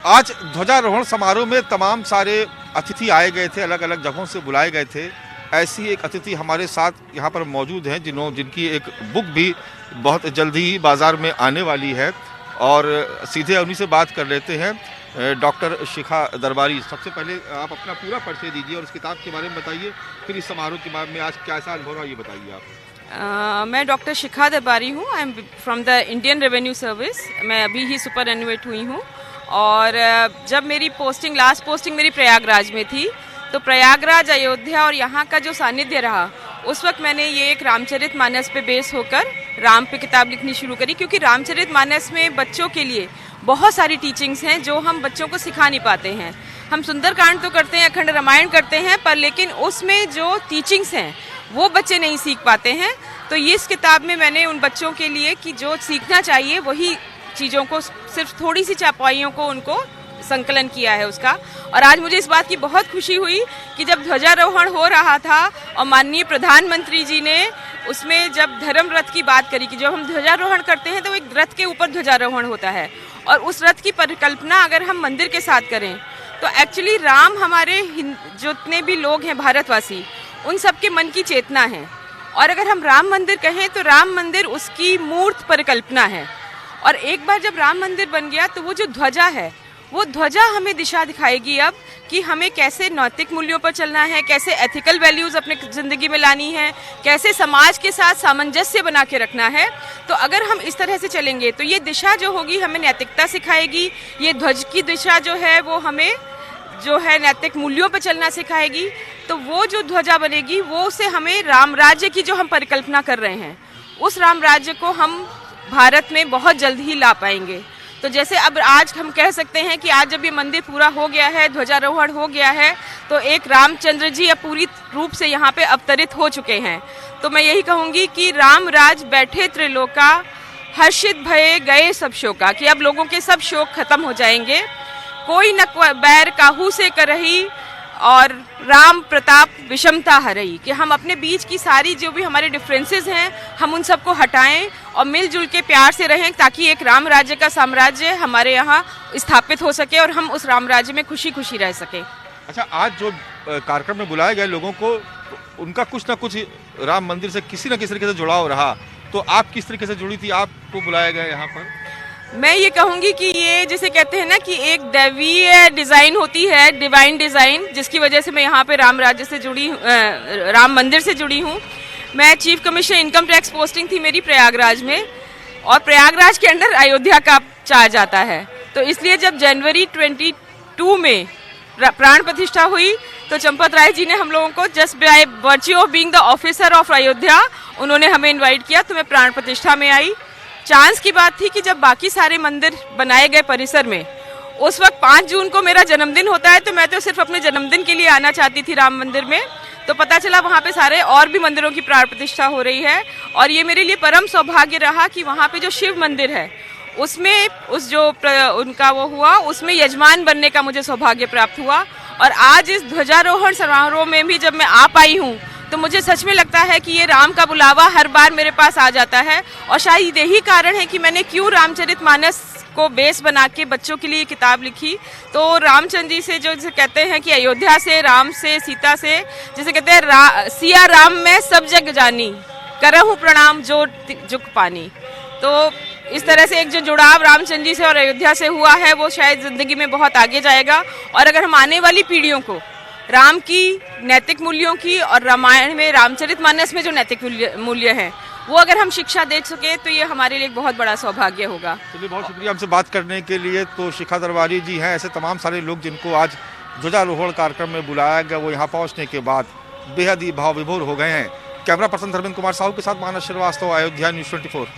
आज ध्वजारोहण समारोह में तमाम सारे अतिथि आए गए थे, अलग अलग जगहों से बुलाए गए थे। ऐसी एक अतिथि हमारे साथ यहाँ पर मौजूद हैं जिनकी एक बुक भी बहुत जल्दी ही बाज़ार में आने वाली है और सीधे उन्हीं से बात कर लेते हैं। डॉक्टर शिखा दरबारी, सबसे पहले आप अपना पूरा परिचय दीजिए और इस किताब के बारे में बताइए, फिर इस समारोह के बारे में आज कैसा अनुभव रहा ये बताइए आप। मैं डॉक्टर शिखा दरबारी हूँ। I am from the Indian revenue service. मैं अभी ही सुपरएनुएट हुई हूँ और जब मेरी लास्ट पोस्टिंग मेरी प्रयागराज में थी, तो प्रयागराज, अयोध्या और यहाँ का जो सानिध्य रहा, उस वक्त मैंने ये एक रामचरितमानस पे बेस होकर राम पे किताब लिखनी शुरू करी, क्योंकि रामचरितमानस में बच्चों के लिए बहुत सारी टीचिंग्स हैं जो हम बच्चों को सिखा नहीं पाते हैं। हम सुंदरकांड तो करते हैं, अखंड रामायण करते हैं, पर लेकिन उसमें जो टीचिंग्स हैं वो बच्चे नहीं सीख पाते हैं। तो ये इस किताब में मैंने उन बच्चों के लिए कि जो सीखना चाहिए वही चीज़ों को, सिर्फ थोड़ी सी चापाइयों को उनको संकलन किया है उसका। और आज मुझे इस बात की बहुत खुशी हुई कि जब ध्वजारोहण हो रहा था और माननीय प्रधानमंत्री जी ने उसमें जब धर्म रथ की बात करी कि जब हम ध्वजारोहण करते हैं तो एक रथ के ऊपर ध्वजारोहण होता है, और उस रथ की परिकल्पना अगर हम मंदिर के साथ करें तो एक्चुअली राम हमारे जितने भी लोग हैं भारतवासी, उन सबके मन की चेतना है। और अगर हम राम मंदिर कहें तो राम मंदिर उसकी मूर्त परिकल्पना है। और एक बार जब राम मंदिर बन गया तो वो जो ध्वजा है, वो ध्वजा हमें दिशा दिखाएगी अब कि हमें कैसे नैतिक मूल्यों पर चलना है, कैसे एथिकल वैल्यूज़ अपने ज़िंदगी में लानी है, कैसे समाज के साथ सामंजस्य बना के रखना है। तो अगर हम इस तरह से चलेंगे तो ये दिशा जो होगी हमें नैतिकता सिखाएगी। ये ध्वज की दिशा जो है वो हमें जो है नैतिक मूल्यों पर चलना सिखाएगी। तो वो जो ध्वजा बनेगी वो उसे हमें राम राज्य की जो हम परिकल्पना कर रहे हैं, उस राम राज्य को हम भारत में बहुत जल्द ही ला पाएंगे। तो जैसे अब आज हम कह सकते हैं कि आज जब ये मंदिर पूरा हो गया है, ध्वजारोहण हो गया है, तो एक रामचंद्र जी अब पूरी रूप से यहाँ पे अवतरित हो चुके हैं। तो मैं यही कहूँगी कि राम राज बैठे त्रिलोका, हर्षित भये गए सब शोका, कि अब लोगों के सब शोक खत्म हो जाएंगे। कोई न बैर काहू से करही और राम प्रताप विषमता हरई, कि हम अपने बीच की सारी जो भी हमारे डिफरेंसेस हैं हम उन सबको हटाएं और मिलजुल के प्यार से रहें, ताकि एक राम राज्य का साम्राज्य हमारे यहाँ स्थापित हो सके और हम उस राम राज्य में खुशी खुशी रह सके। अच्छा, आज जो कार्यक्रम में बुलाए गए लोगों को, उनका कुछ ना कुछ राम मंदिर से किसी न किसी तरीके से जुड़ाव रहा, तो आप किस तरीके से जुड़ी थी, आपको बुलाया गया यहाँ पर? मैं ये कहूँगी कि ये जिसे कहते हैं ना कि एक दैवीय डिज़ाइन होती है, डिवाइन डिज़ाइन, जिसकी वजह से मैं यहाँ पे राम राज्य से जुड़ी, राम मंदिर से जुड़ी हूँ। मैं chief commissioner income tax posting थी मेरी प्रयागराज में, और प्रयागराज के अंदर अयोध्या का चार्ज आता है। तो इसलिए जब जनवरी 22 में प्राण प्रतिष्ठा हुई तो चंपत राय जी ने हम लोगों को just by virtue of being the officer of Ayodhya, उन्होंने हमें इन्वाइट किया, तो मैं प्राण प्रतिष्ठा में आई। चांस की बात थी कि जब बाकी सारे मंदिर बनाए गए परिसर में, उस वक्त 5 जून को मेरा जन्मदिन होता है, तो मैं तो सिर्फ अपने जन्मदिन के लिए आना चाहती थी राम मंदिर में। तो पता चला वहाँ पे सारे और भी मंदिरों की प्राण प्रतिष्ठा हो रही है, और ये मेरे लिए परम सौभाग्य रहा कि वहाँ पे जो शिव मंदिर है उसमें उनका वो हुआ, उसमें यजमान बनने का मुझे सौभाग्य प्राप्त हुआ। और आज इस ध्वजारोहण समारोह में भी जब मैं आ पाई हूँ तो मुझे सच में लगता है कि ये राम का बुलावा हर बार मेरे पास आ जाता है। और शायद यही कारण है कि मैंने क्यों रामचरितमानस को बेस बना के बच्चों के लिए किताब लिखी। तो रामचंद्र जी से जो जिसे कहते हैं कि अयोध्या से, राम से, सीता से, जिसे कहते हैं सिया राम में सब जग जानी, करहूँ प्रणाम जो जुग पानी। तो इस तरह से एक जो जुड़ाव रामचंद्र जी से और अयोध्या से हुआ है वो शायद जिंदगी में बहुत आगे जाएगा। और अगर हम आने वाली पीढ़ियों को राम की नैतिक मूल्यों की और रामायण में, रामचरितमानस में जो नैतिक मूल्य हैं, वो अगर हम शिक्षा दे सके तो ये हमारे लिए एक बहुत बड़ा सौभाग्य होगा। चलिए, बहुत शुक्रिया हमसे बात करने के लिए। तो शिखा दरबारी जी हैं। ऐसे तमाम सारे लोग जिनको आज ध्वजारोहण कार्यक्रम में बुलाया गया, वो यहाँ पहुँचने के बाद बेहद ही भाव विभोर हो गए हैं। कैमरा पर्सन धर्मेंद्र कुमार साहू के साथ मानस श्रीवास्तव, अयोध्या न्यूज़ 24।